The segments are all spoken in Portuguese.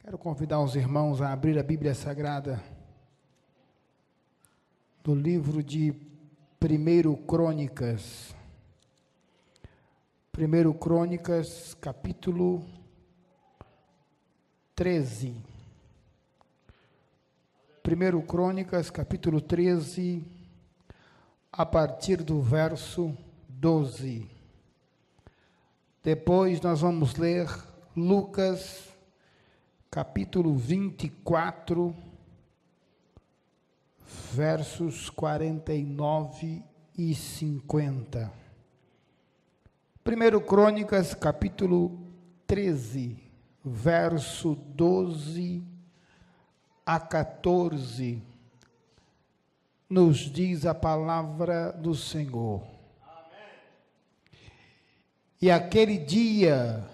Quero convidar os irmãos a abrir a Bíblia Sagrada do livro de 1 Crônicas. 1 Crônicas, capítulo 13. 1 Crônicas, capítulo 13, a partir do verso 12. Depois nós vamos ler Lucas, capítulo 24, versos 49 e 50. 1 Crônicas, capítulo 13, verso 12 a 14, nos diz a palavra do Senhor. Amém. E aquele dia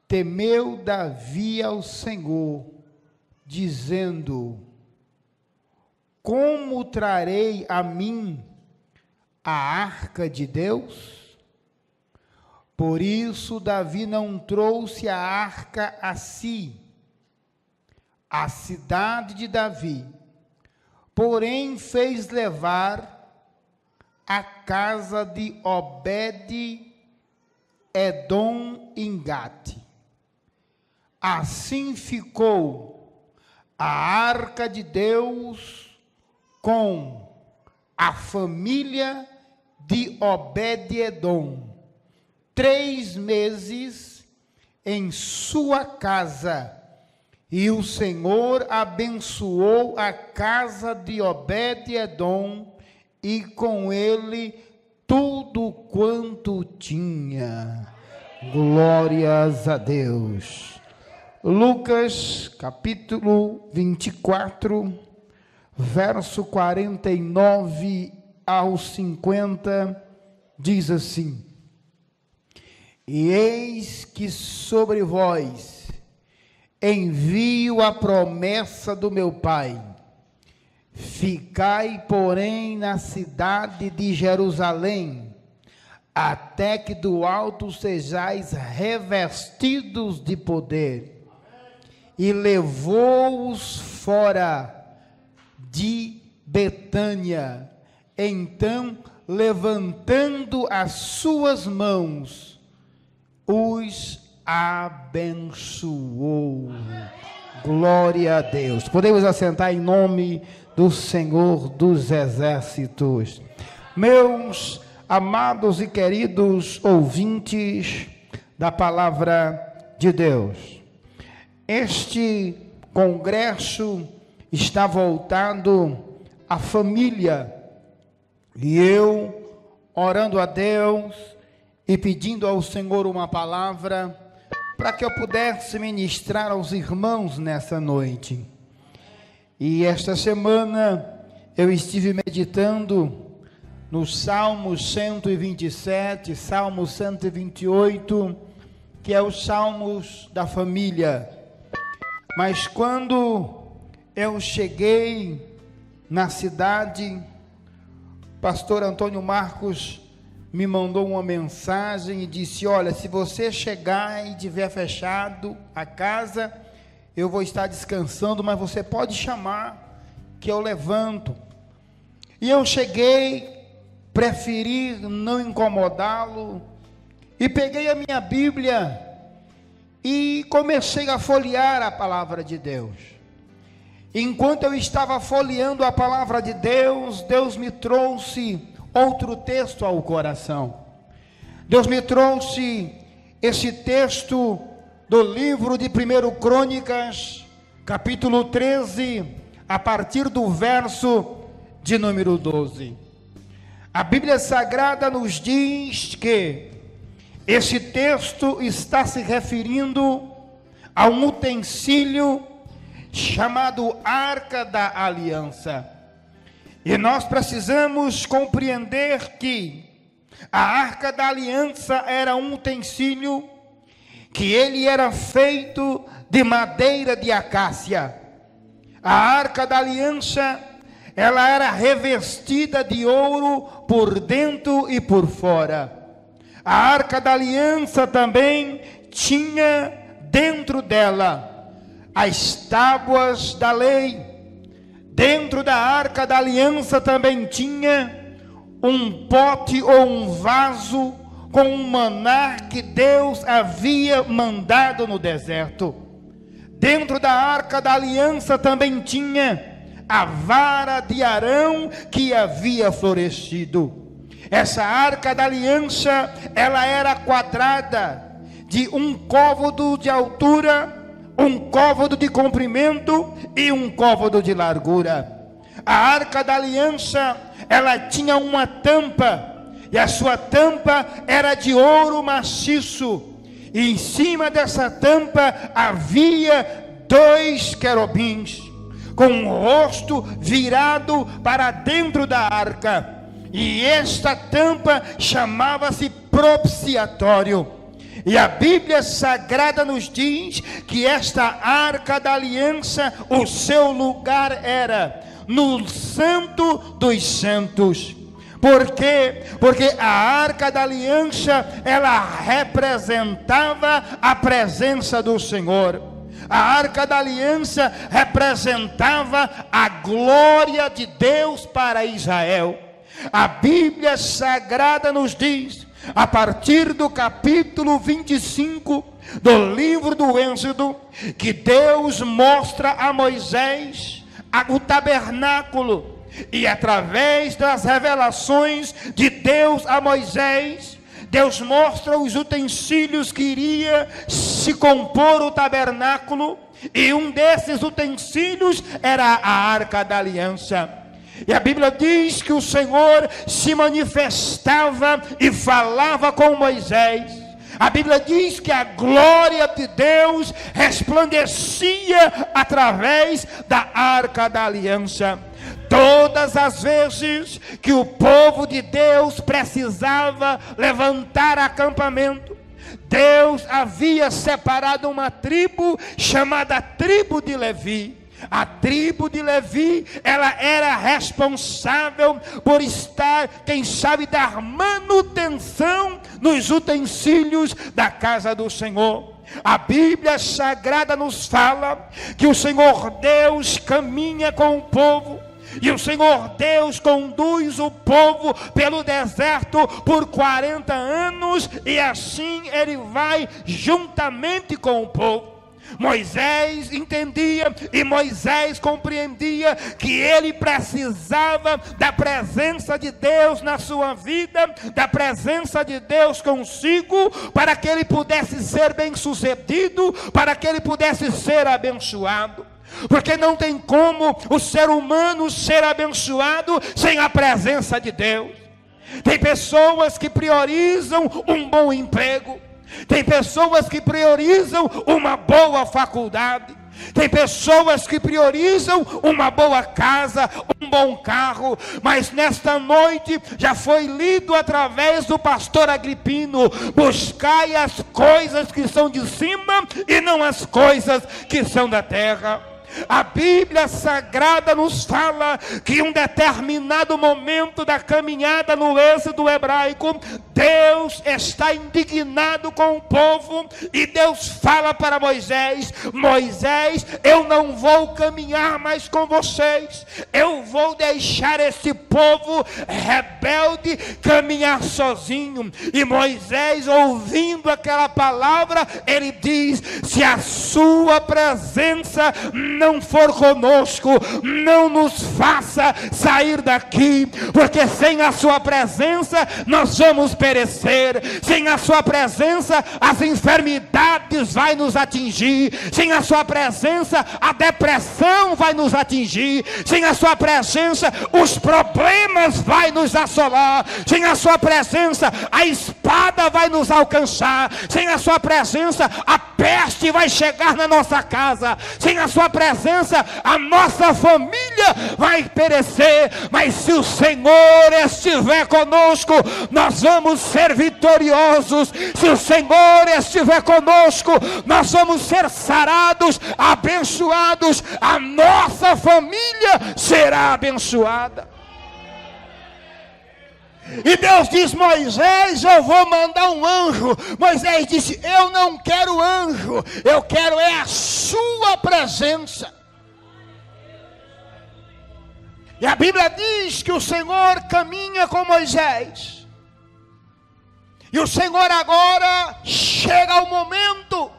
temeu Davi ao Senhor, dizendo: como trarei a mim a arca de Deus? Por isso Davi não trouxe a arca a si, a cidade de Davi, porém fez levar a casa de Obed-Edom em Gate. Assim ficou a arca de Deus com a família de Obed-Edom 3 meses em sua casa, e o Senhor abençoou a casa de Obed-Edom e com ele tudo quanto tinha. Glórias a Deus. Lucas, capítulo 24, verso 49 ao 50, diz assim: e eis que sobre vós envio a promessa do meu Pai. Ficai, porém, na cidade de Jerusalém, até que do alto sejais revestidos de poder. E levou-os fora de Betânia. Então, levantando as suas mãos, os abençoou. Glória a Deus. Podemos assentar em nome do Senhor dos Exércitos. Meus amados e queridos ouvintes da palavra de Deus, este congresso está voltado à família, e eu, orando a Deus e pedindo ao Senhor uma palavra, para que eu pudesse ministrar aos irmãos nessa noite. E esta semana eu estive meditando nos Salmos 127, Salmo 128, que é os Salmos da família. Mas quando eu cheguei na cidade, o pastor Antônio Marcos me mandou uma mensagem e disse: olha, se você chegar e tiver fechado a casa, eu vou estar descansando, mas você pode chamar que eu levanto. E eu cheguei, preferi não incomodá-lo, e peguei a minha Bíblia e comecei a folhear a palavra de Deus. Enquanto eu estava folheando a palavra de Deus, Deus me trouxe outro texto ao coração. Deus me trouxe esse texto do livro de 1 Crônicas, capítulo 13, a partir do verso de número 12. A Bíblia Sagrada nos diz que esse texto está se referindo a um utensílio chamado Arca da Aliança. E nós precisamos compreender que a Arca da Aliança era um utensílio que ele era feito de madeira de acácia. A Arca da Aliança, ela era revestida de ouro por dentro e por fora. A Arca da Aliança também tinha dentro dela as tábuas da lei. Dentro da arca da aliança também tinha um pote ou um vaso com um maná que Deus havia mandado no deserto. Dentro da arca da aliança também tinha a vara de Arão que havia florescido. Essa arca da aliança, ela era quadrada, de um côvado de altura, um côvado de comprimento e um côvado de largura. A arca da aliança, ela tinha uma tampa, e a sua tampa era de ouro maciço, e em cima dessa tampa havia 2 querubins, com o rosto virado para dentro da arca, e esta tampa chamava-se propiciatório. E a Bíblia Sagrada nos diz que esta arca da aliança, o seu lugar era no Santo dos Santos. Por quê? Porque a arca da aliança, ela representava a presença do Senhor. A arca da aliança representava a glória de Deus para Israel. A Bíblia Sagrada nos diz, a partir do capítulo 25 do livro do Êxodo, que Deus mostra a Moisés o tabernáculo, e através das revelações de Deus a Moisés, Deus mostra os utensílios que iria se compor o tabernáculo, e um desses utensílios era a arca da aliança. E a Bíblia diz que o Senhor se manifestava e falava com Moisés. A Bíblia diz que a glória de Deus resplandecia através da arca da aliança. Todas as vezes que o povo de Deus precisava levantar acampamento, Deus havia separado uma tribo chamada tribo de Levi. A tribo de Levi, ela era responsável por estar, quem sabe, dar manutenção nos utensílios da casa do Senhor. A Bíblia Sagrada nos fala que o Senhor Deus caminha com o povo, e o Senhor Deus conduz o povo pelo deserto por 40 anos, e assim ele vai juntamente com o povo. Moisés entendia e Moisés compreendia que ele precisava da presença de Deus na sua vida, da presença de Deus consigo, para que ele pudesse ser bem-sucedido, para que ele pudesse ser abençoado. Porque não tem como o ser humano ser abençoado sem a presença de Deus. Tem pessoas que priorizam um bom emprego, tem pessoas que priorizam uma boa faculdade, tem pessoas que priorizam uma boa casa, um bom carro, mas nesta noite já foi lido através do pastor Agripino: buscai as coisas que são de cima e não as coisas que são da terra. A Bíblia Sagrada nos fala que em um determinado momento da caminhada no êxodo hebraico, Deus está indignado com o povo, e Deus fala para Moisés: Moisés, eu não vou caminhar mais com vocês, eu vou deixar esse povo rebelde caminhar sozinho. E Moisés, ouvindo aquela palavra, ele diz: se a sua presença não for conosco, não nos faça sair daqui, porque sem a sua presença nós vamos perecer. Sem a sua presença as enfermidades vai nos atingir, sem a sua presença a depressão vai nos atingir, sem a sua presença os problemas vai nos assolar, sem a sua presença a espada vai nos alcançar, sem a sua presença a peste vai chegar na nossa casa, sem a sua presença a nossa família vai perecer. Mas se o Senhor estiver conosco, nós vamos ser vitoriosos. Se o Senhor estiver conosco, nós vamos ser sarados, abençoados, a nossa família será abençoada. E Deus diz: Moisés, eu vou mandar um anjo. Moisés disse: eu não quero anjo, eu quero é a sua presença. E a Bíblia diz que o Senhor caminha com Moisés. E o Senhor agora chega ao momento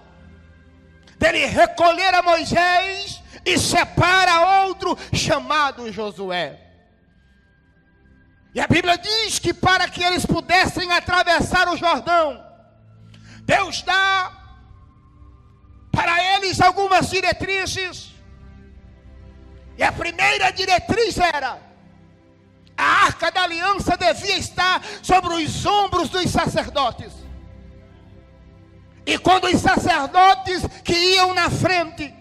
dele recolher a Moisés e separa outro chamado Josué. E a Bíblia diz que para que eles pudessem atravessar o Jordão, Deus dá para eles algumas diretrizes. E a primeira diretriz era: a arca da aliança devia estar sobre os ombros dos sacerdotes. E quando os sacerdotes que iam na frente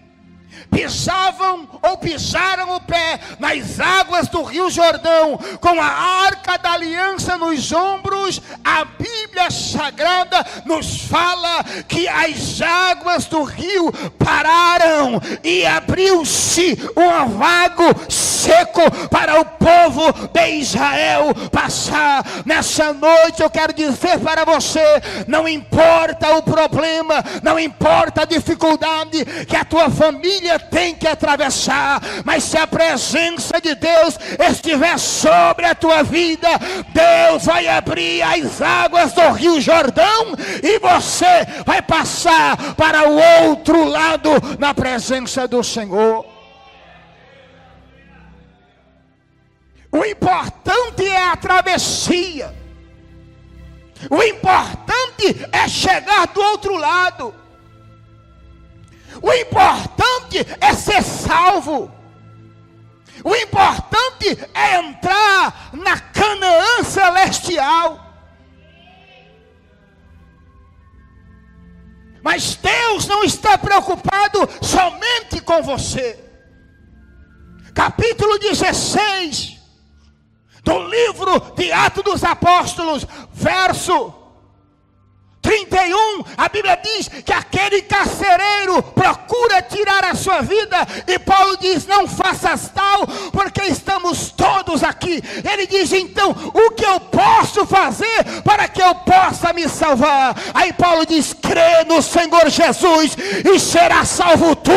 pisavam ou pisaram o pé nas águas do Rio Jordão, com a arca da aliança nos ombros, a Bíblia Sagrada nos fala que as águas do rio pararam e abriu-se um vago seco para o povo de Israel passar. Nessa noite eu quero dizer para você: não importa o problema, não importa a dificuldade que a tua família tem que atravessar, mas se a presença de Deus estiver sobre a tua vida, Deus vai abrir as águas do Rio Jordão e você vai passar para o outro lado na presença do Senhor. O importante é a travessia. O importante é chegar do outro lado. O importante é ser salvo. O importante é entrar na Canaã celestial. Mas Deus não está preocupado somente com você. Capítulo 16 do livro de Atos dos Apóstolos, verso 31, a Bíblia diz que aquele carcereiro procura tirar a sua vida, e Paulo diz: não faças tal, porque estamos todos aqui. Ele diz: então, o que eu posso fazer para que eu possa me salvar? Aí Paulo diz: crê no Senhor Jesus e será salvo tu,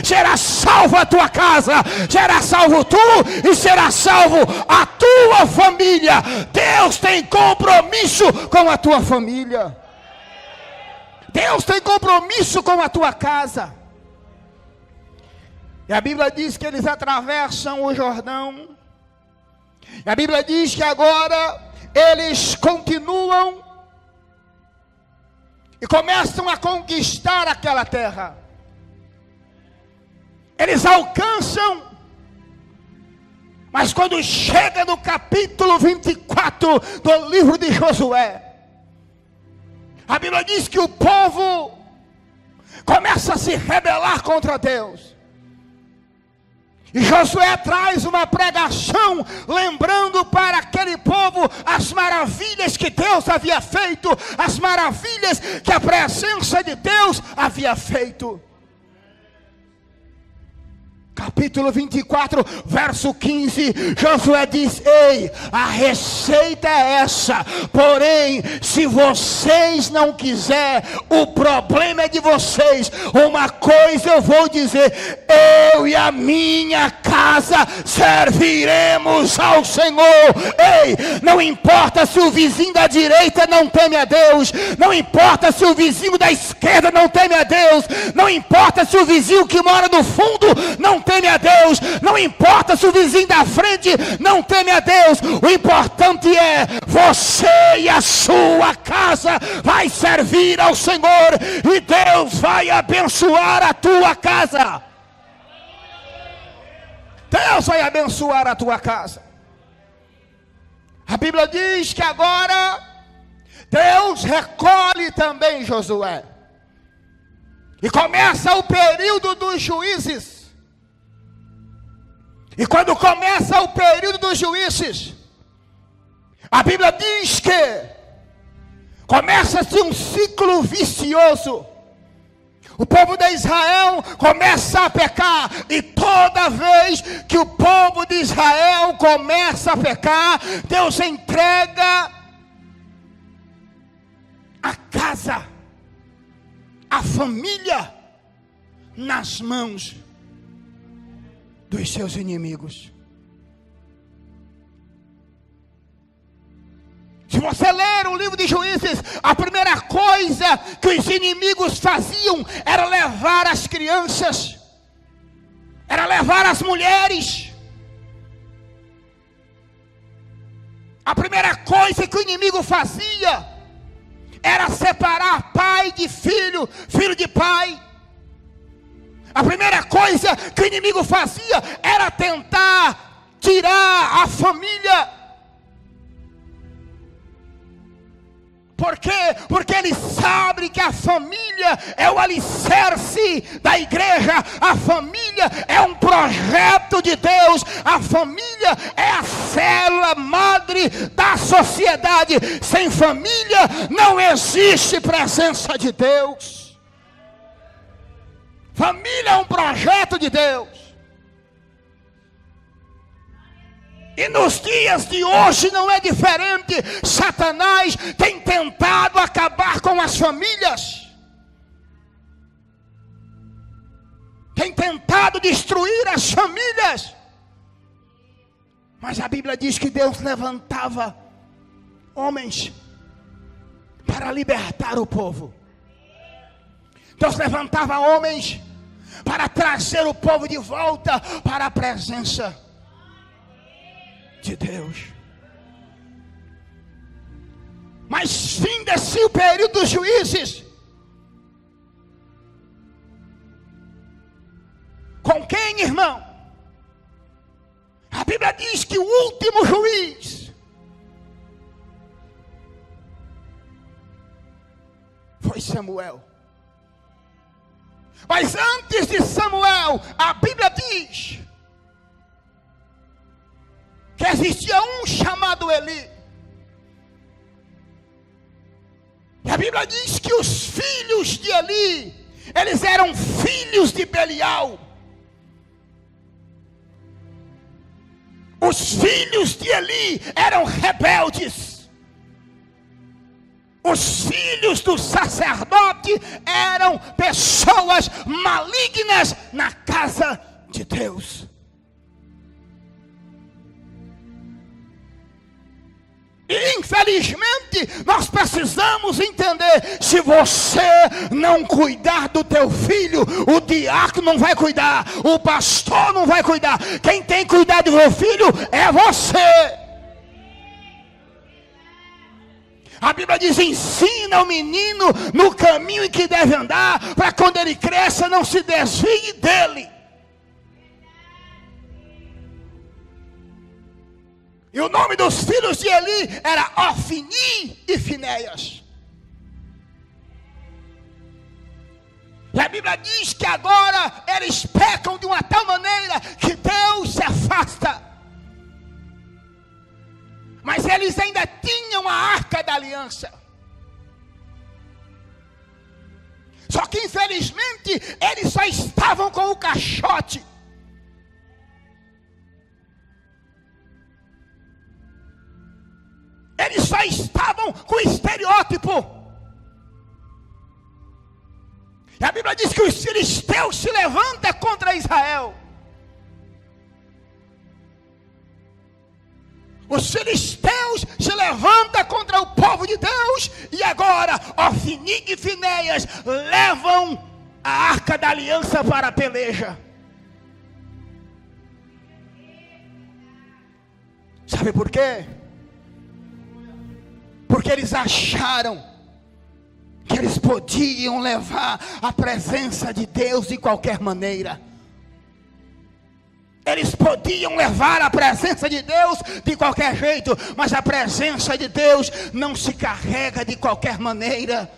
será salvo a tua casa, será salvo tu e será salvo a tua família. Deus tem compromisso com a tua família. Deus tem compromisso com a tua casa. E a Bíblia diz que eles atravessam o Jordão. E a Bíblia diz que agora eles continuam e começam a conquistar aquela terra. Eles alcançam, mas quando chega no capítulo 24 do livro de Josué, a Bíblia diz que o povo começa a se rebelar contra Deus. E Josué traz uma pregação, lembrando para aquele povo as maravilhas que Deus havia feito, as maravilhas que a presença de Deus havia feito. Capítulo 24, verso 15, Josué diz: ei, a receita é essa, porém, se vocês não quiserem, o problema é de vocês. Uma coisa eu vou dizer: eu e a minha casa serviremos ao Senhor. Ei, não importa se o vizinho da direita não teme a Deus, não importa se o vizinho da esquerda não teme a Deus, não importa se o vizinho que mora no fundo não teme a Deus, não importa se o vizinho da frente não teme a Deus, o importante é você e a sua casa vai servir ao Senhor, e Deus vai abençoar a tua casa. Deus vai abençoar a tua casa. A Bíblia diz que agora Deus recolhe também Josué, e começa o período dos juízes. E quando começa o período dos juízes, a Bíblia diz que começa-se um ciclo vicioso, O povo de Israel começa a pecar, e toda vez que o povo de Israel começa a pecar, Deus entrega a casa, a família, nas mãos dos seus inimigos. Se você ler o livro de Juízes, a primeira coisa que os inimigos faziam era levar as crianças, era levar as mulheres. A primeira coisa que o inimigo fazia era separar pai de filho, filho de pai. A primeira coisa que o inimigo fazia era tentar tirar a família. Por quê? Porque ele sabe que a família é o alicerce da igreja. A família é um projeto de Deus. A família é a célula madre da sociedade. Sem família não existe presença de Deus. Família é um projeto de Deus. E nos dias de hoje não é diferente. Satanás tem tentado acabar com as famílias. Tem tentado destruir as famílias. Mas a Bíblia diz que Deus levantava homens para libertar o povo. Deus levantava homens para trazer o povo de volta para a presença de Deus. Mas finda-se o período dos juízes. Com quem, irmão? A Bíblia diz que o último juiz foi Samuel. Mas antes de Samuel, a Bíblia diz que existia um chamado Eli. E a Bíblia diz que os filhos de Eli, eles eram filhos de Belial. Os filhos de Eli eram rebeldes. Os filhos do sacerdote eram pessoas malignas na casa de Deus. E infelizmente nós precisamos entender: se você não cuidar do teu filho, o diácono não vai cuidar, o pastor não vai cuidar. Quem tem que cuidar do seu filho é você. A Bíblia diz: ensina o menino no caminho em que deve andar, para quando ele cresça não se desvie dele. E o nome dos filhos de Eli era Ofni e Finéias. E a Bíblia diz que agora eles pecam de uma tal maneira que Deus se afasta. Mas eles ainda tinham a arca da aliança. Só que infelizmente eles só estavam com o caixote. Eles só estavam com o estereótipo. E a Bíblia diz que os filisteus se levantam contra Israel. Os filisteus se levantam contra o povo de Deus. E agora Ofni e Finéias levam a arca da aliança para a peleja. Sabe por quê? Porque eles acharam que eles podiam levar a presença de Deus de qualquer maneira. Eles podiam levar a presença de Deus de qualquer jeito, mas a presença de Deus não se carrega de qualquer maneira.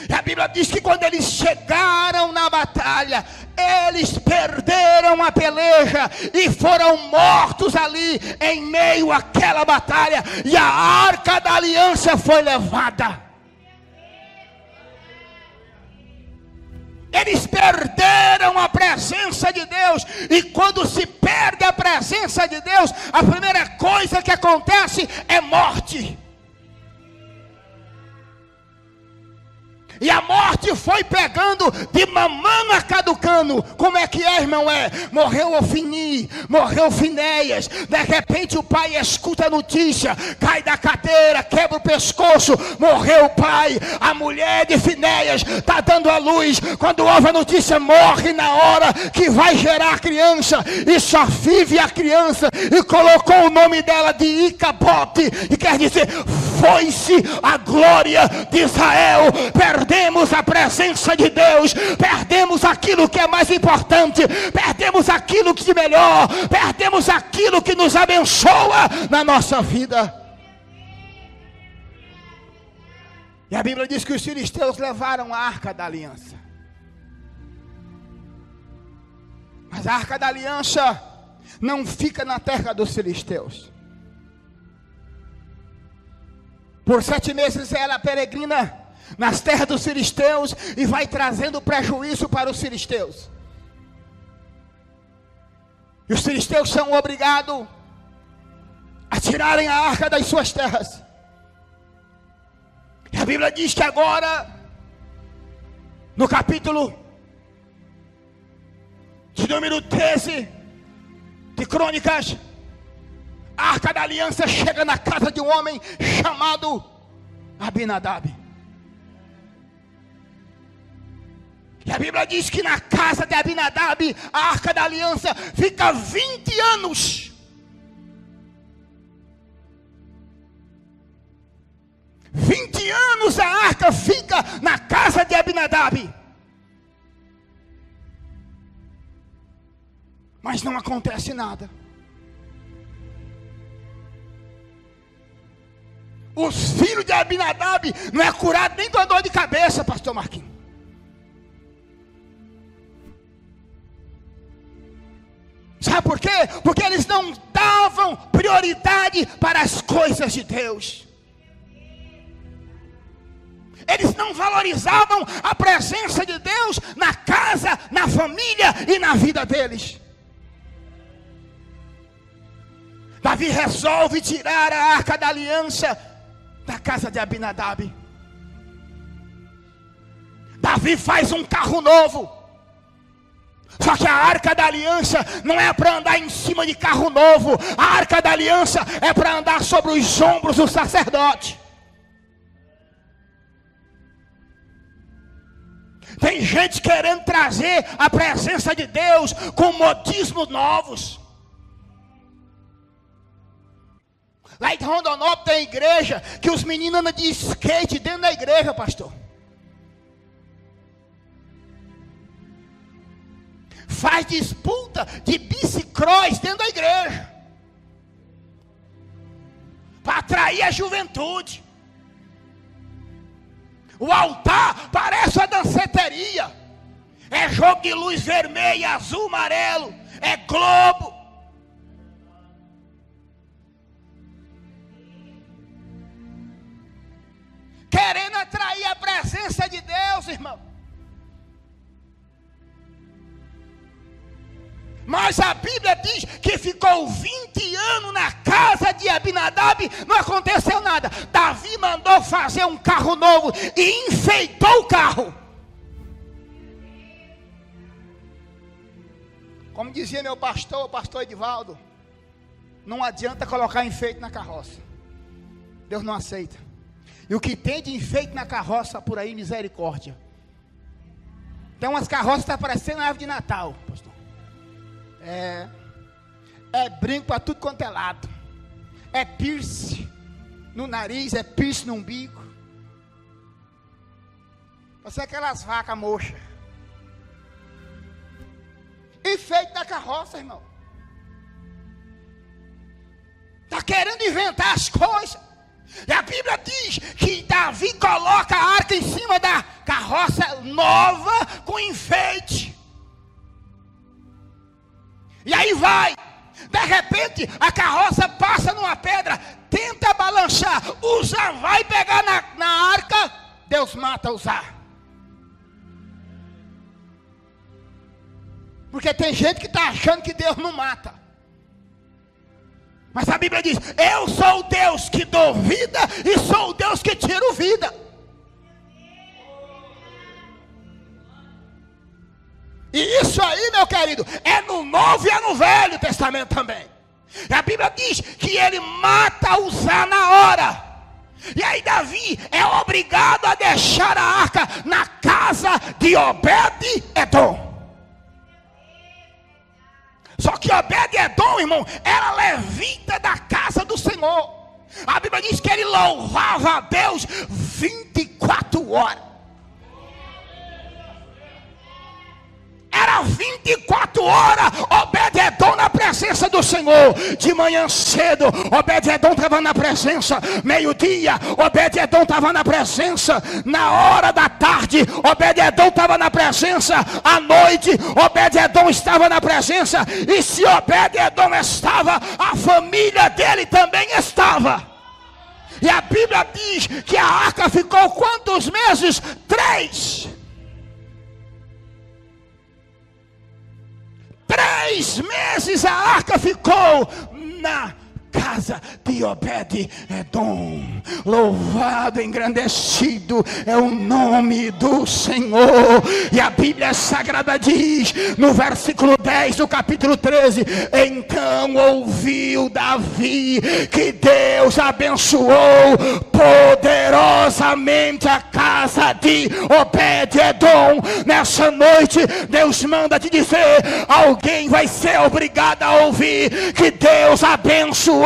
E a Bíblia diz que quando eles chegaram na batalha, eles perderam a peleja e foram mortos ali em meio àquela batalha, e a arca da aliança foi levada. Eles perderam a presença de Deus. E quando se perde a presença de Deus, a primeira coisa que acontece é morte. E a morte foi pegando de mamão a caducano. Como é que é, irmão? Morreu Ofni, morreu Finéias. De repente o pai escuta a notícia, cai da cadeira, quebra o pescoço. Morreu o pai. A mulher de Finéias está dando a luz. Quando ouve a notícia, morre na hora que vai gerar a criança. E só vive a criança. E colocou o nome dela de Icabote. E quer dizer, foi-se a glória de Israel. Perdemos a presença de Deus, perdemos aquilo que é mais importante, perdemos aquilo que é melhor, perdemos aquilo que nos abençoa na nossa vida. E a Bíblia diz que os filisteus levaram a arca da aliança. Mas a arca da aliança não fica na terra dos filisteus. Por 7 meses ela peregrina nas terras dos filisteus e vai trazendo prejuízo para os filisteus. E os filisteus são obrigados a tirarem a arca das suas terras. E a Bíblia diz que agora, no capítulo de número 13 de Crônicas, a arca da aliança chega na casa de um homem chamado Abinadab. E a Bíblia diz que na casa de Abinadab, a arca da aliança fica 20 anos. 20 anos a arca fica na casa de Abinadab. Mas não acontece nada. Os filhos de Abinadab não é curado nem com a dor de cabeça, pastor Marquinhos. Sabe por quê? Porque eles não davam prioridade para as coisas de Deus. Eles não valorizavam a presença de Deus na casa, na família e na vida deles. Davi resolve tirar a arca da aliança da casa de Abinadab. Davi faz um carro novo. Só que a arca da aliança não é para andar em cima de carro novo. A arca da aliança é para andar sobre os ombros do sacerdote. Tem gente querendo trazer a presença de Deus com modismos novos. Lá em Rondonópolis tem igreja que os meninos andam de skate dentro da igreja, pastor. Faz disputa de bicicross dentro da igreja, para atrair a juventude. O altar parece uma danceteria. É jogo de luz vermelha, azul, amarelo. É globo. Querendo atrair a presença de Deus, irmão. Mas a Bíblia diz que ficou 20 anos na casa de Abinadab, não aconteceu nada. Davi mandou fazer um carro novo e enfeitou o carro. Como dizia meu pastor, o pastor Edivaldo, não adianta colocar enfeite na carroça. Deus não aceita. E o que tem de enfeite na carroça por aí, misericórdia. Tem umas carroças que estão parecendo árvore de Natal, pastor. É brinco para tudo quanto é lado. É piercing no nariz, é piercing no umbigo. Parece aquelas vacas mochas. Enfeite da carroça, irmão. Está querendo inventar as coisas. E a Bíblia diz que Davi coloca a arca em cima da carroça nova com enfeite. E aí vai. De repente a carroça passa numa pedra, tenta balançar, Uzá vai pegar na arca, Deus mata Uzá. Porque tem gente que está achando que Deus não mata. Mas a Bíblia diz: eu sou o Deus que dou vida e sou o Deus que tiro vida. E isso aí, meu querido, é no Novo e é no Velho Testamento também. E a Bíblia diz que ele mata Uzá na hora. E aí Davi é obrigado a deixar a arca na casa de Obed-Edom. Só que Obed-Edom, irmão, era levita da casa do Senhor. A Bíblia diz que ele louvava a Deus 24 horas. Era 24 horas Obed-Edom na presença do Senhor. De manhã cedo Obed-Edom estava na presença. Meio-dia Obed-Edom estava na presença. Na hora da tarde Obed-Edom estava na presença. À noite Obed-Edom estava na presença. E se Obed-Edom estava, a família dele também estava. E a Bíblia diz que a arca ficou quantos meses? 3. 3 meses a arca ficou na casa de Obed-Edom. Louvado, engrandecido é o nome do Senhor. E a Bíblia Sagrada diz, no versículo 10 do capítulo 13: então ouviu Davi que Deus abençoou poderosamente a casa de Obed-Edom. Nessa noite Deus manda te dizer: alguém vai ser obrigado a ouvir que Deus abençoou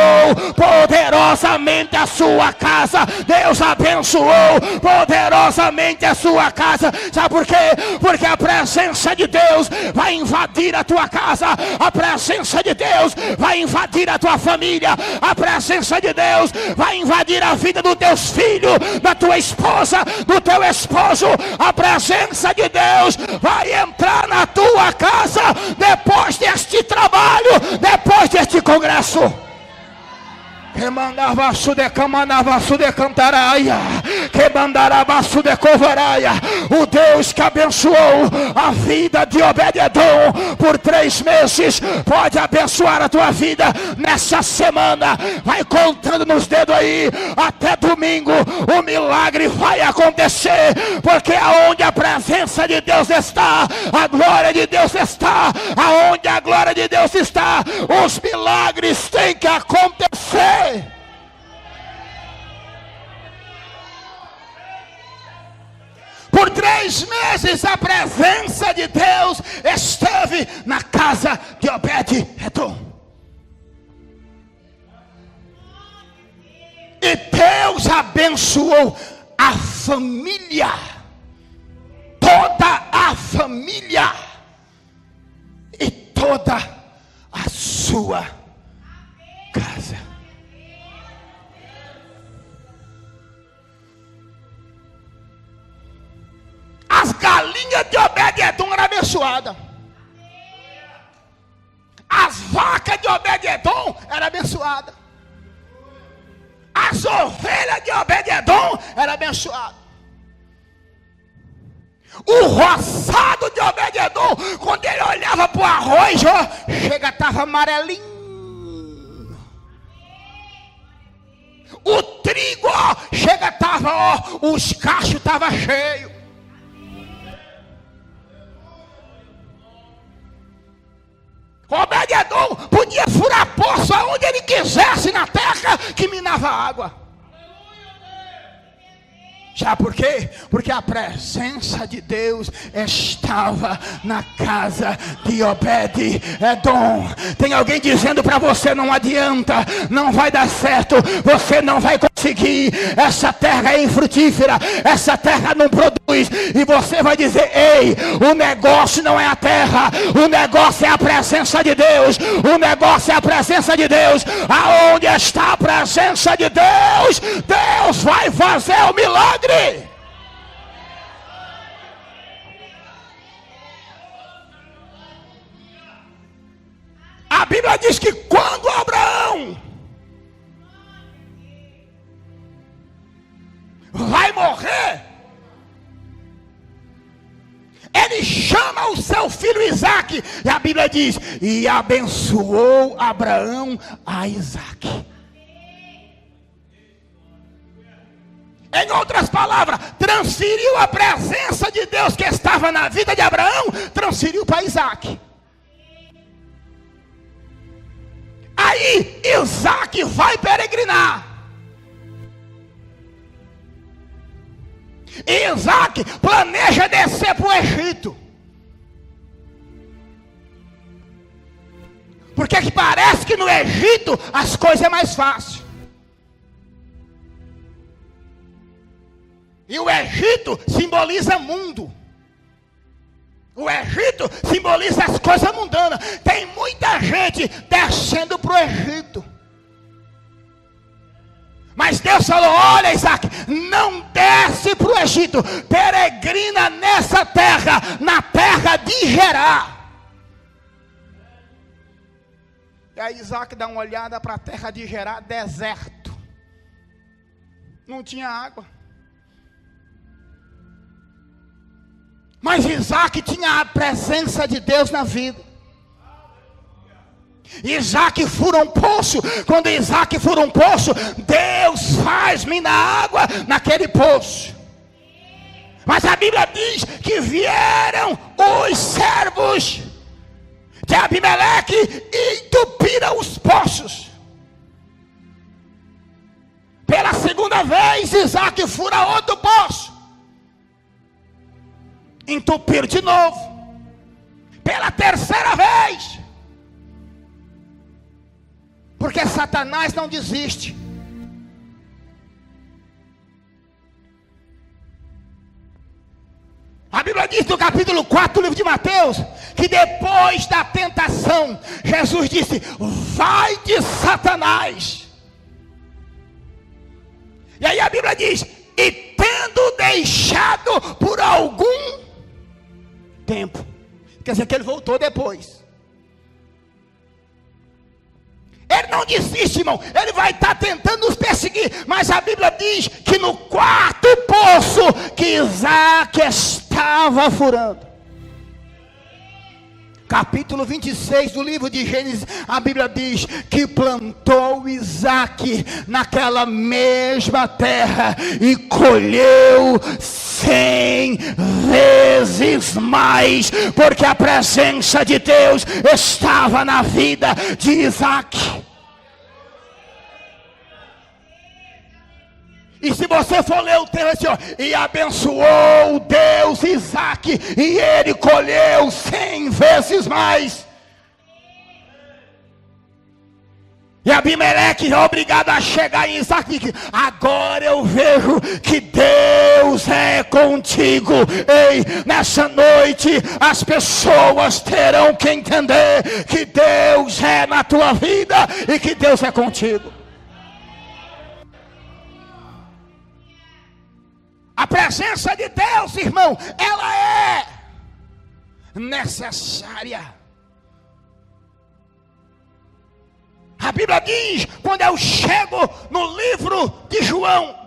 poderosamente a sua casa. Deus abençoou poderosamente a sua casa. Sabe por quê? Porque a presença de Deus vai invadir a tua casa. A presença de Deus vai invadir a tua família. A presença de Deus vai invadir a vida dos teus filhos, da tua esposa, do teu esposo. A presença de Deus vai entrar na tua casa depois deste trabalho, depois deste congresso. Que mandava de camanavaçu de cantaraia, que mandarabaçu de covaraia. O Deus que abençoou a vida de Obed-Edom por 3 meses pode abençoar a tua vida nessa semana. Vai contando nos dedos aí, até domingo o milagre vai acontecer, porque aonde a presença de Deus está, a glória de Deus está. Aonde a glória de Deus está, os milagres têm que acontecer. Por 3 meses a presença de Deus esteve na casa de Obed-Edom. E Deus abençoou a família, toda a família e toda a sua casa. As galinhas de Obed-Edom eram abençoadas. As vacas de Obed-Edom eram abençoadas. As ovelhas de Obed-Edom eram abençoadas. O roçado de Obed-Edom, quando ele olhava para o arroz, ó, chega, estava amarelinho. O trigo, ó, chega, estava, ó, os cachos estavam cheios. Obed-Edom podia furar poço aonde ele quisesse na terra que minava água. Sabe por quê? Porque a presença de Deus estava na casa de Obed-Edom. Tem alguém dizendo para você: não adianta, não vai dar certo, você não vai conseguir, essa terra é infrutífera, essa terra não produz. E você vai dizer: ei, o negócio não é a terra, o negócio é a presença de Deus. O negócio é a presença de Deus. Aonde está a presença de Deus, Deus vai fazer o milagre. A Bíblia diz que quando Abraão vai morrer, ele chama o seu filho filho Isaque. E a Bíblia diz: e abençoou Abraão a Isaque. Em outras palavras, transferiu a presença de Deus que estava na vida de Abraão, transferiu para Isaque. Aí Isaque vai peregrinar. E Isaque planeja descer para o Egito. Porque que parece que no Egito as coisas é mais fácil. E o Egito simboliza mundo. O Egito simboliza as coisas mundanas. Tem muita gente descendo para o Egito. Mas Deus falou: olha, Isaque, não desce para o Egito. Peregrina nessa terra, na terra de Gerar. E aí Isaque dá uma olhada para a terra de Gerar, deserto. Não tinha água. Mas Isaque tinha a presença de Deus na vida. Isaque fura um poço. Quando Isaque fura um poço, Deus faz minar água naquele poço. Mas a Bíblia diz que vieram os servos de Abimeleque e entupiram os poços. Pela segunda vez, Isaque fura outro poço. Entupiram de novo. Pela terceira vez. Porque Satanás não desiste. A Bíblia diz no capítulo 4 do livro de Mateus, que depois da tentação, Jesus disse: vai de Satanás. E aí a Bíblia diz: e tendo deixado por algum tempo. Quer dizer que ele voltou depois. Ele não desiste, irmão. Ele vai estar tentando nos perseguir. Mas a Bíblia diz que no quarto poço que Isaque estava furando. Capítulo 26 do livro de Gênesis, a Bíblia diz que plantou Isaque naquela mesma terra e colheu 100 vezes mais, porque a presença de Deus estava na vida de Isaque. E se você for ler o texto, e abençoou Deus Isaque, e ele colheu 100 vezes mais. E Abimeleque é obrigado a chegar em Isaque. Agora eu vejo que Deus é contigo. Ei, nessa noite as pessoas terão que entender que Deus é na tua vida e que Deus é contigo. A presença de Deus, irmão, ela é necessária. A Bíblia diz, quando eu chego no livro de João,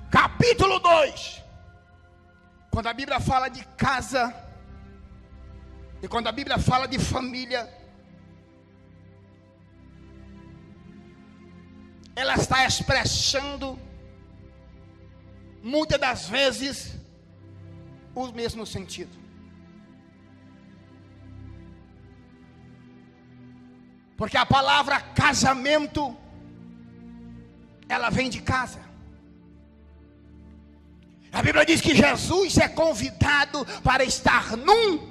capítulo 2, quando a Bíblia fala de casa, e quando a Bíblia fala de família, ela está expressando, muitas das vezes, o mesmo sentido. Porque a palavra casamento, ela vem de casa. A Bíblia diz que Jesus é convidado para estar num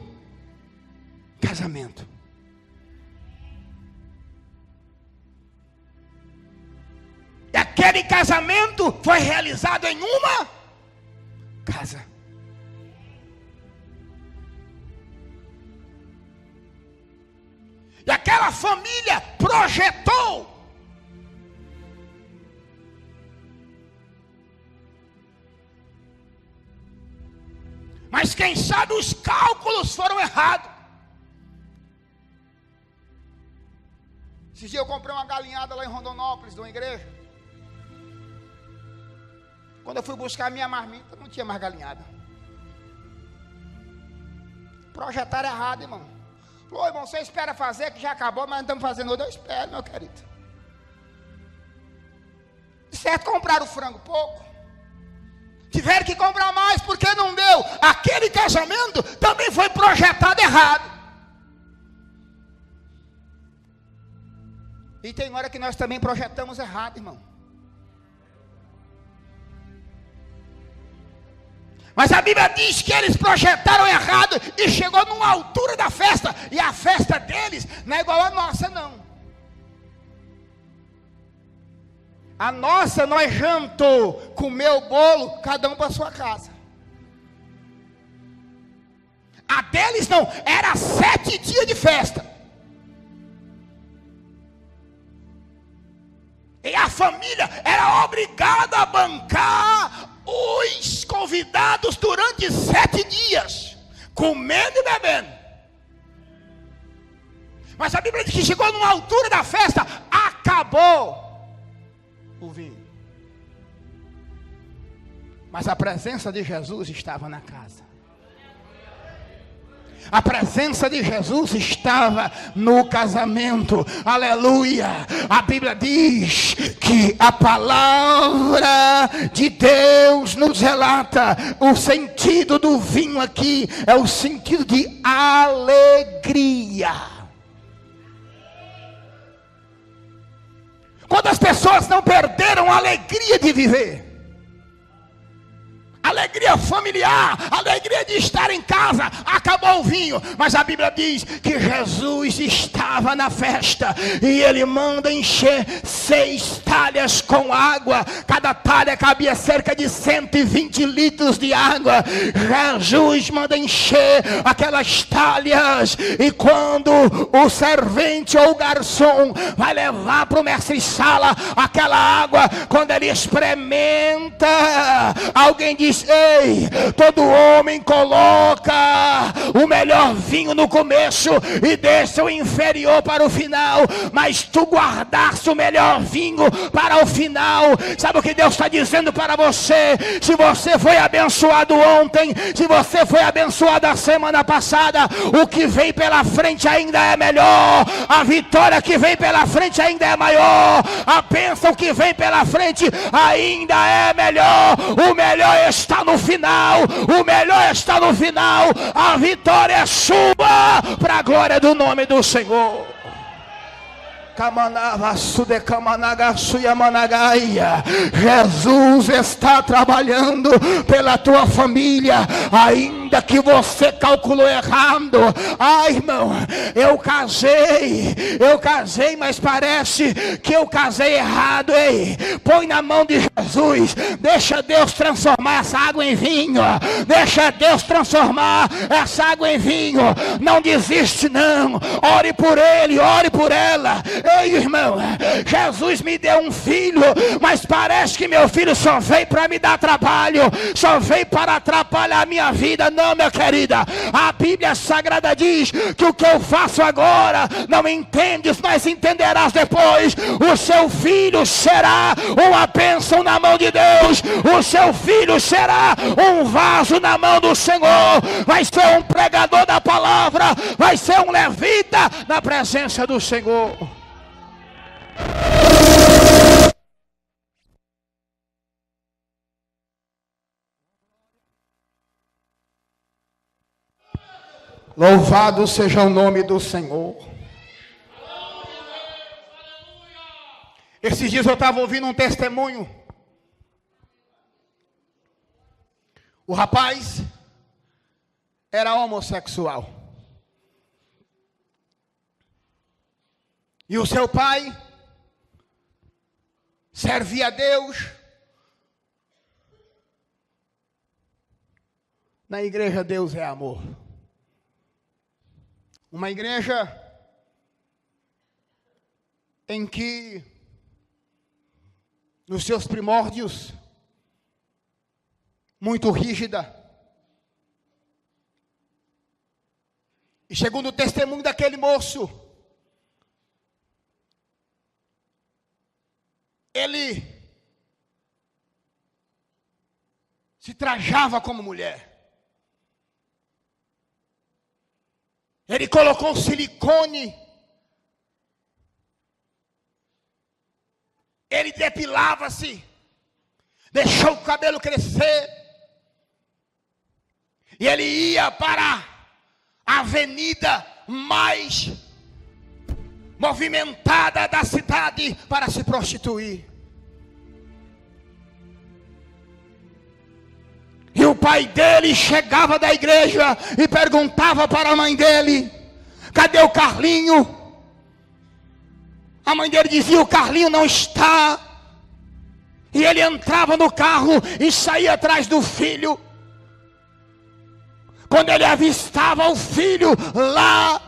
casamento. E aquele casamento foi realizado em uma casa. E aquela família projetou. Mas quem sabe os cálculos foram errados. Esses dias eu comprei uma galinhada lá em Rondonópolis, de uma igreja. Quando eu fui buscar a minha marmita, não tinha mais galinhada. Projetaram errado, irmão. Falou, irmão, você espera fazer que já acabou, mas não estamos fazendo outro. Eu espero, meu querido. De certo, compraram o frango pouco. Tiveram que comprar mais porque não deu. Aquele casamento também foi projetado errado. E tem hora que nós também projetamos errado, irmão. Mas a Bíblia diz que eles projetaram errado e chegou numa altura da festa. E a festa deles não é igual a nossa, não. A nossa, nós jantou, comeu o bolo, cada um para sua casa. A deles não, era 7 dias de festa. E a família era obrigada a bancar os convidados durante 7 dias, comendo e bebendo. Mas a Bíblia diz que chegou numa altura da festa, acabou o vinho. Mas a presença de Jesus estava na casa. A presença de Jesus estava no casamento. Aleluia. A Bíblia diz que a palavra de Deus nos relata o sentido do vinho aqui é o sentido de alegria. Quando as pessoas não perderam a alegria de viver, alegria familiar, alegria de estar em casa, acabou o vinho. Mas a Bíblia diz que Jesus estava na festa e ele manda encher 6 talhas com água. Cada talha cabia cerca de 120 litros de água. Jesus manda encher aquelas talhas, e quando o servente ou o garçom vai levar para o mestre-sala aquela água, quando ele experimenta, alguém diz: ei, todo homem coloca o melhor vinho no começo e deixa o inferior para o final, mas tu guardaste o melhor vinho para o final. Sabe o que Deus está dizendo para você? Se você foi abençoado ontem, se você foi abençoado a semana passada, o que vem pela frente ainda é melhor. A vitória que vem pela frente ainda é maior. A bênção que vem pela frente ainda é melhor. O melhor está no final, o melhor está no final. A vitória é sua, para a glória do nome do Senhor. Jesus está trabalhando pela tua família, ainda que você calculou errado. Ai, irmão, eu casei, mas parece que eu casei errado. Ei, põe na mão de Jesus, deixa Deus transformar essa água em vinho, deixa Deus transformar essa água em vinho. Não desiste não, ore por ele, ore por ela. Ei, irmão, Jesus me deu um filho, mas parece que meu filho só veio para me dar trabalho, só veio para atrapalhar a minha vida. Não, minha querida, a Bíblia Sagrada diz que o que eu faço agora não entendes, mas entenderás depois. O seu filho será uma bênção na mão de Deus, o seu filho será um vaso na mão do Senhor, vai ser um pregador da palavra, vai ser um levita na presença do Senhor. Louvado seja o nome do Senhor. Esses dias eu estava ouvindo um testemunho. O rapaz era homossexual. E o seu pai servia a Deus na igreja Deus é Amor. Uma igreja em que, nos seus primórdios, muito rígida. E segundo o testemunho daquele moço, ele se trajava como mulher. Ele colocou silicone. Ele depilava-se. Deixou o cabelo crescer. E ele ia para a avenida mais movimentada da cidade para se prostituir. E o pai dele chegava da igreja e perguntava para a mãe dele: cadê o Carlinho? A mãe dele dizia: o Carlinho não está. E ele entrava no carro e saía atrás do filho. Quando ele avistava o filho lá,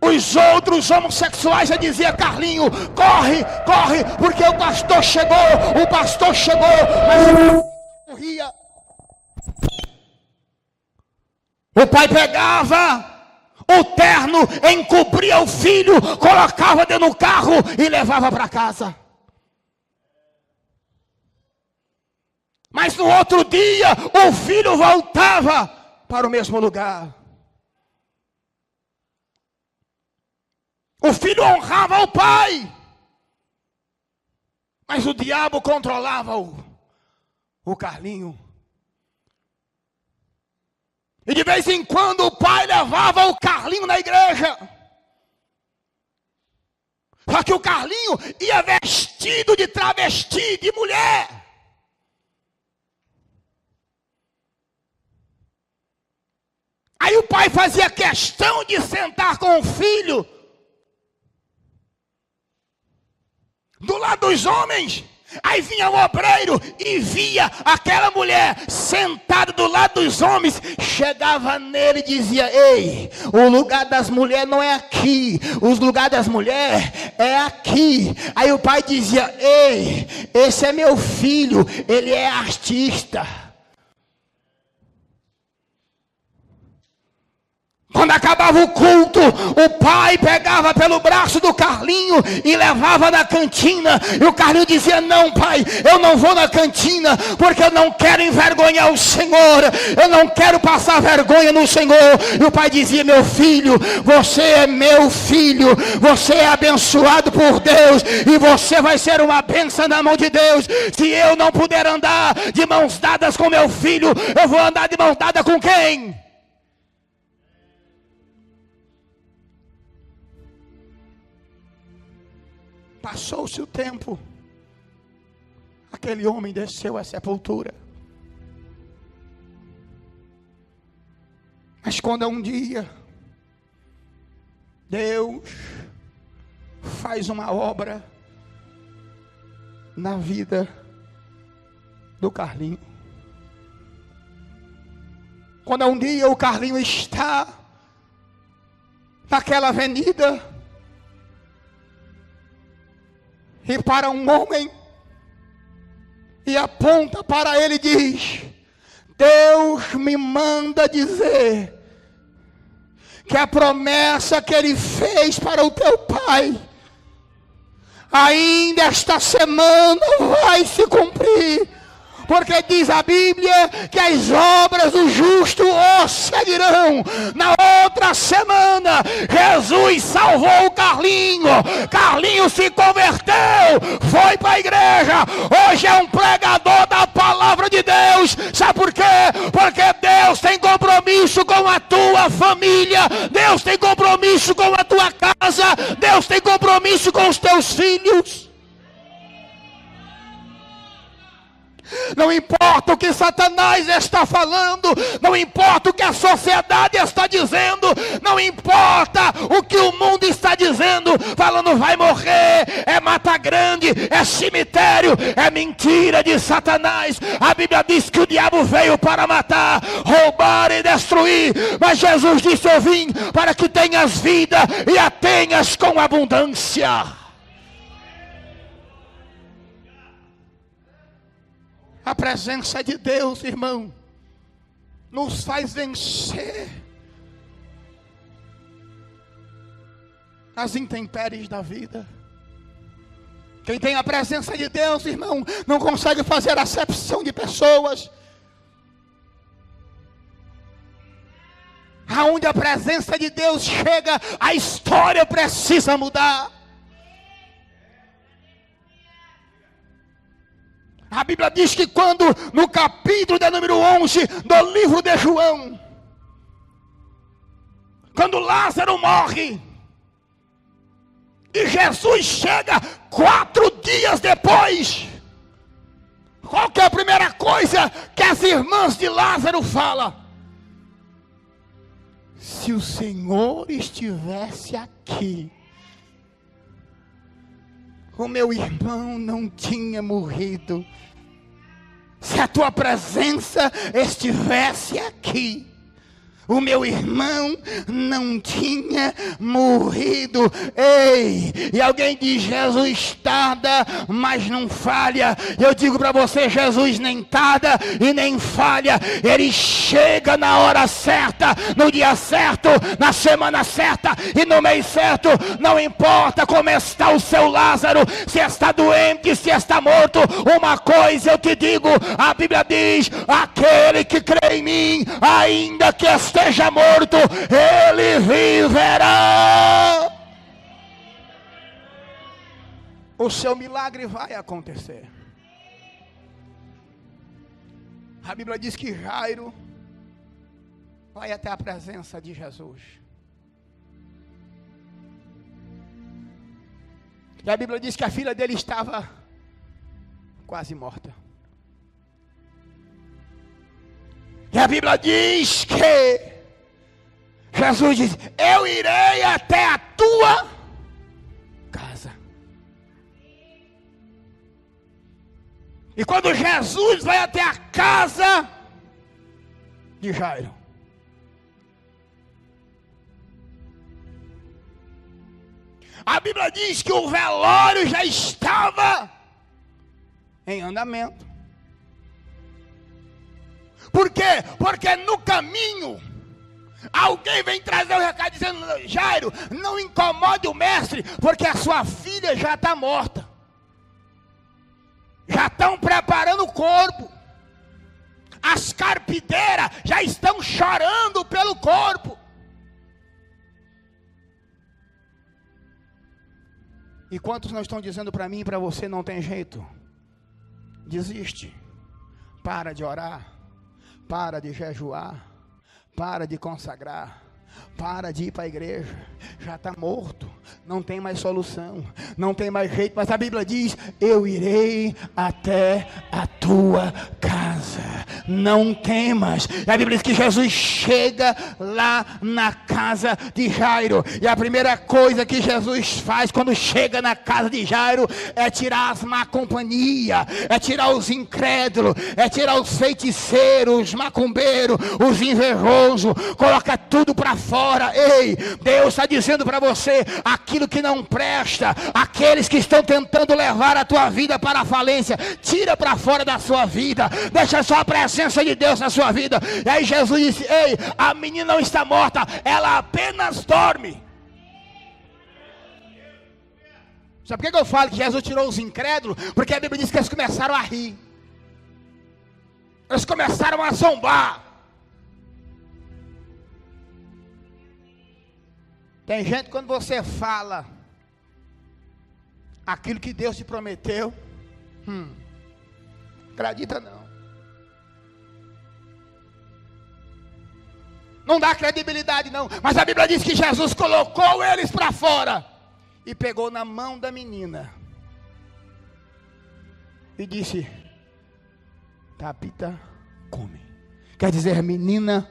os outros homossexuais já diziam: Carlinho, corre, corre, porque o pastor chegou, mas ele corria. O pai pegava o terno, encobria o filho, colocava dentro do carro e levava para casa. Mas no outro dia, o filho voltava para o mesmo lugar. O filho honrava o pai, mas o diabo controlava o Carlinho. E de vez em quando o pai levava o Carlinho na igreja. Só que o Carlinho ia vestido de travesti, de mulher. Aí o pai fazia questão de sentar com o filho do lado dos homens. Aí vinha o obreiro e via aquela mulher sentada do lado dos homens. Chegava nele e dizia: ei, o lugar das mulheres não é aqui, o lugar das mulheres é aqui. Aí o pai dizia: ei, esse é meu filho, ele é artista. Quando acabava o culto, o pai pegava pelo braço do Carlinho e levava na cantina. E o Carlinho dizia: não, pai, eu não vou na cantina, porque eu não quero envergonhar o Senhor. Eu não quero passar vergonha no Senhor. E o pai dizia: meu filho, você é meu filho. Você é abençoado por Deus. E você vai ser uma bênção na mão de Deus. Se eu não puder andar de mãos dadas com meu filho, eu vou andar de mãos dadas com quem? Passou-se o tempo, aquele homem desceu à sepultura. Mas quando um dia Deus faz uma obra na vida do Carlinho, quando um dia o Carlinho está naquela avenida, e para um homem, e aponta para ele e diz: Deus me manda dizer que a promessa que ele fez para o teu pai, ainda esta semana vai se cumprir. Porque diz a Bíblia que as obras do justo o seguirão. Na outra semana, Jesus salvou o Carlinho. Carlinho se converteu, foi para a igreja. Hoje é um pregador da palavra de Deus. Sabe por quê? Porque Deus tem compromisso com a tua família. Deus tem compromisso com a tua casa. Deus tem compromisso com os teus filhos. Não importa o que Satanás está falando, não importa o que a sociedade está dizendo, não importa o que o mundo está dizendo, falando vai morrer, é mata grande, é cemitério, é mentira de Satanás. A Bíblia diz que o diabo veio para matar, roubar e destruir, mas Jesus disse: eu vim para que tenhas vida e a tenhas com abundância. A presença de Deus, irmão, nos faz vencer as intempéries da vida. Quem tem a presença de Deus, irmão, não consegue fazer acepção de pessoas. Aonde a presença de Deus chega, a história precisa mudar. A Bíblia diz que quando, no capítulo de número 11 do livro de João, quando Lázaro morre, e Jesus chega 4 dias depois, qual que é a primeira coisa que as irmãs de Lázaro falam? Se o Senhor estivesse aqui, o meu irmão não tinha morrido. Se a tua presença estivesse aqui, o meu irmão não tinha morrido. Ei, e alguém diz: Jesus tarda, mas não falha. Eu digo para você: Jesus nem tarda e nem falha. Ele chega na hora certa, no dia certo, na semana certa e no mês certo. Não importa como está o seu Lázaro, se está doente, se está morto. Uma coisa eu te digo, a Bíblia diz: aquele que crê em mim, ainda que esteja morto, ele viverá. O seu milagre vai acontecer. A Bíblia diz que Jairo vai até a presença de Jesus. E a Bíblia diz que a filha dele estava quase morta. E a Bíblia diz que Jesus diz: eu irei até a tua casa. E quando Jesus vai até a casa de Jairo, a Bíblia diz que o velório já estava em andamento. Por quê? Porque no caminho alguém vem trazer o recado dizendo: Jairo, não incomode o mestre, porque a sua filha já está morta. Já estão preparando o corpo. As carpideiras já estão chorando pelo corpo. E quantos não estão dizendo para mim e para você: não tem jeito? Desiste. Para de orar. Para de jejuar. Para de consagrar. Para de ir para a igreja. Já está morto. Não tem mais solução. Não tem mais jeito. Mas a Bíblia diz: eu irei até a tua casa. Não temas. E a Bíblia diz que Jesus chega lá na casa de Jairo. E a primeira coisa que Jesus faz quando chega na casa de Jairo é tirar as má companhia, é tirar os incrédulos, é tirar os feiticeiros, os macumbeiros, os invejosos. Coloca tudo para fora. Ei, Deus está dizendo para você: aquilo que não presta, aqueles que estão tentando levar a tua vida para a falência, tira para fora da sua vida. Deixa só a presença de Deus na sua vida. E aí Jesus disse: ei, a menina não está morta, ela apenas dorme. Sabe por que eu falo que Jesus tirou os incrédulos? Porque a Bíblia diz que eles começaram a rir. Eles começaram a zombar. Tem gente, quando você fala aquilo que Deus te prometeu, acredita não. Não dá credibilidade não. Mas a Bíblia diz que Jesus colocou eles para fora e pegou na mão da menina e disse: Tabita, come. Quer dizer, menina,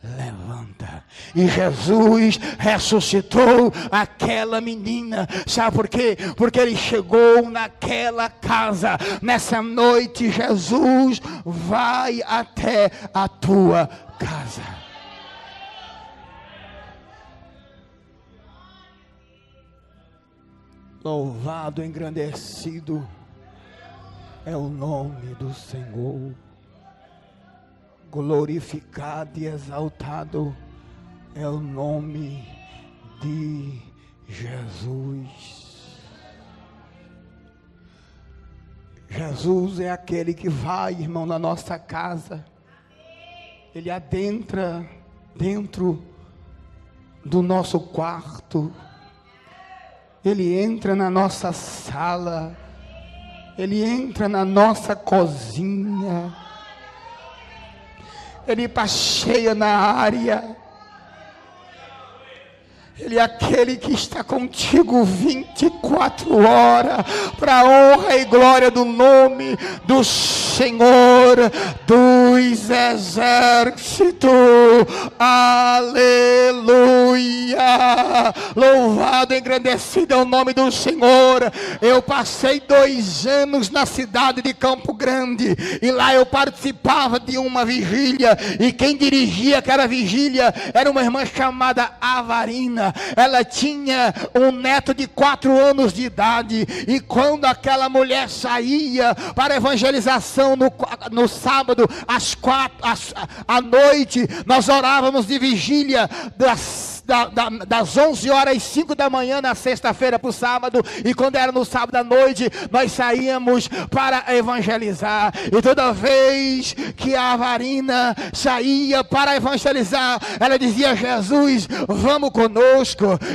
levanta. E Jesus ressuscitou aquela menina. Sabe por quê? Porque ele chegou naquela casa. Nessa noite Jesus vai até a tua casa. Louvado, engrandecido é o nome do Senhor. Glorificado e exaltado é o nome de Jesus. Jesus é aquele que vai, irmão, na nossa casa. Ele adentra dentro do nosso quarto. Ele entra na nossa sala. Ele entra na nossa cozinha. Ele passeia na área. Ele é aquele que está contigo 24 horas, para a honra e glória do nome do Senhor dos Exércitos. Aleluia! Louvado e engrandecido é o nome do Senhor. Eu passei 2 anos na cidade de Campo Grande, e lá eu participava de uma vigília, e quem dirigia aquela vigília era uma irmã chamada Avarina. Ela tinha um neto de 4 anos de idade, e quando aquela mulher saía para evangelização no sábado, à noite, nós orávamos de vigília das 11 horas às 5 da manhã na sexta-feira para o sábado, e quando era no sábado à noite, nós saíamos para evangelizar. E toda vez que a Avarina saía para evangelizar, ela dizia: Jesus, vamos conosco,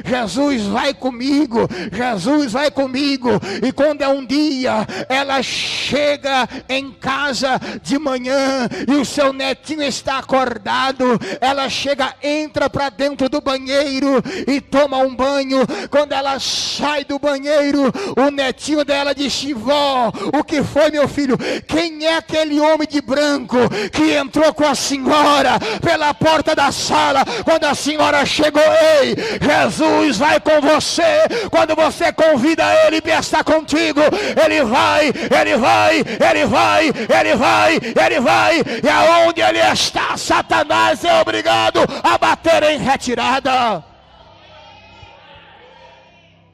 Jesus vai comigo, Jesus vai comigo. E quando é um dia, ela chega em casa de manhã e o seu netinho está acordado, ela chega, entra para dentro do banheiro e toma um banho. Quando ela sai do banheiro, o netinho dela disse: vó, o que foi, meu filho? Quem é aquele homem de branco que entrou com a senhora pela porta da sala quando a senhora chegou? Ei, Jesus vai com você. Quando você convida ele para estar contigo, ele vai, ele vai, ele vai, ele vai, ele vai. E aonde ele está, Satanás é obrigado a bater em retirada.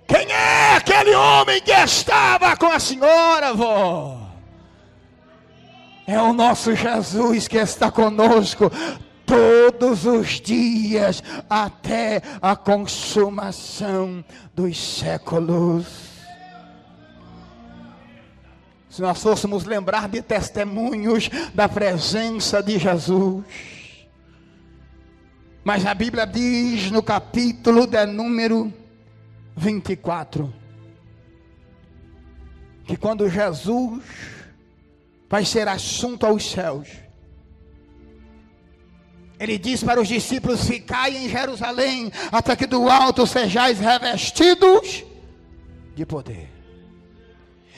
Quem é aquele homem que estava com a senhora, vó? É o nosso Jesus que está conosco todos os dias, até a consumação dos séculos. Se nós fôssemos lembrar de testemunhos da presença de Jesus, mas a Bíblia diz no capítulo de número 24, que quando Jesus vai ser assunto aos céus, ele diz para os discípulos: ficai em Jerusalém, até que do alto sejais revestidos de poder.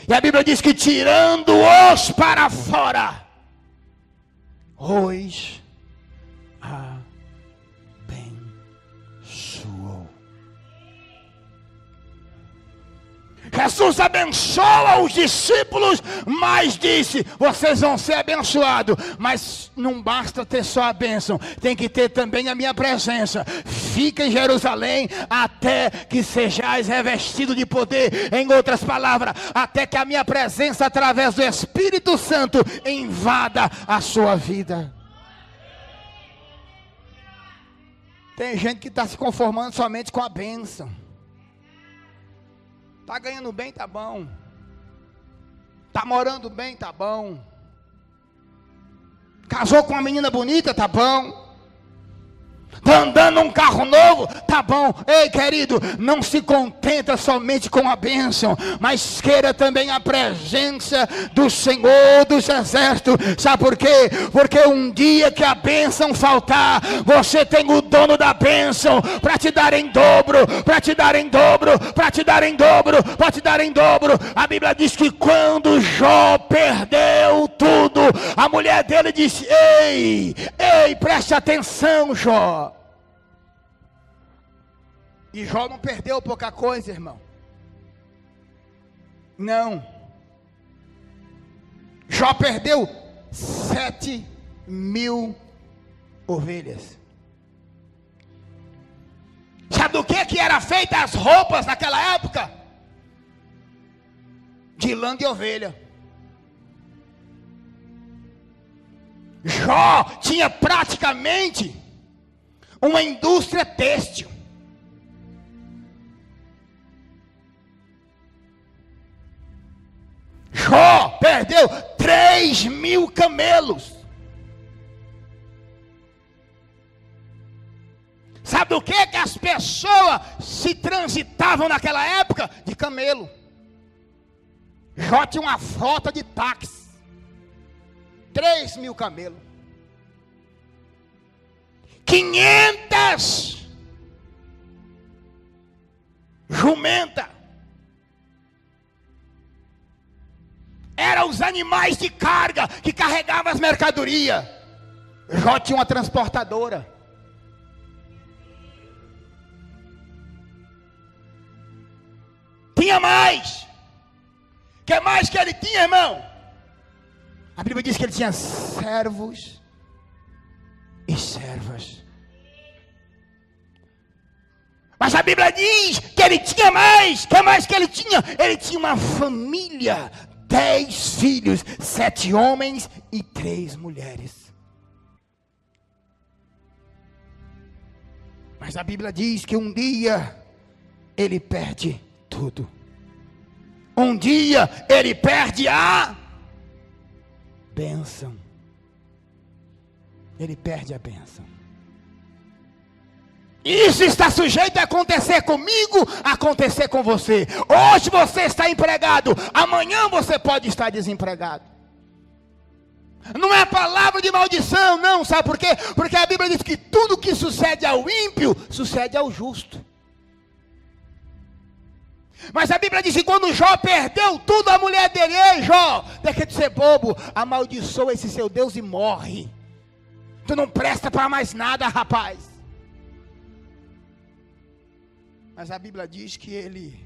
E a Bíblia diz que tirando-os para fora, os abençoou. Jesus abençoa os discípulos, mas disse: vocês vão ser abençoados, mas não basta ter só a bênção, tem que ter também a minha presença. Fica em Jerusalém até que sejais revestidos de poder. Em outras palavras, até que a minha presença através do Espírito Santo invada a sua vida. Tem gente que está se conformando somente com a bênção. Está ganhando bem, tá bom. Está morando bem, tá bom. Casou com uma menina bonita, tá bom. Está andando num carro novo, tá bom. Ei, querido, não se contenta somente com a bênção, mas queira também a presença do Senhor dos Exércitos. Sabe por quê? Porque um dia que a bênção faltar, você tem o dono da bênção para te dar em dobro, para te dar em dobro, para te dar em dobro, para te dar em dobro. A Bíblia diz que quando Jó perdeu tudo, a mulher dele disse: ei, preste atenção, Jó. E Jó não perdeu pouca coisa, irmão. Não. Jó perdeu 7.000 ovelhas. Sabe do que era feita as roupas naquela época? De lã de ovelha. Jó tinha praticamente uma indústria têxtil. Jó perdeu 3.000 camelos. Sabe o que as pessoas se transitavam naquela época? De camelo. Jó tinha uma frota de táxi. 3.000 camelos. 500 jumenta. Eram os animais de carga que carregavam as mercadorias. Jó tinha uma transportadora. Tinha mais. O que mais que ele tinha, irmão? A Bíblia diz que ele tinha servos e servas. Mas a Bíblia diz que ele tinha mais. O que mais que ele tinha? Ele tinha uma família. 10 filhos, 7 homens e 3 mulheres. Mas a Bíblia diz que um dia ele perde tudo. Um dia ele perde a bênção. Ele perde a bênção. Isso está sujeito a acontecer comigo, a acontecer com você. Hoje você está empregado, amanhã você pode estar desempregado. Não é palavra de maldição, não, sabe por quê? Porque a Bíblia diz que tudo que sucede ao ímpio, sucede ao justo. Mas a Bíblia diz que quando Jó perdeu tudo, a mulher dele: ei Jó, deixa de ser bobo, amaldiçoa esse seu Deus e morre. Tu não presta para mais nada, rapaz. Mas a Bíblia diz que ele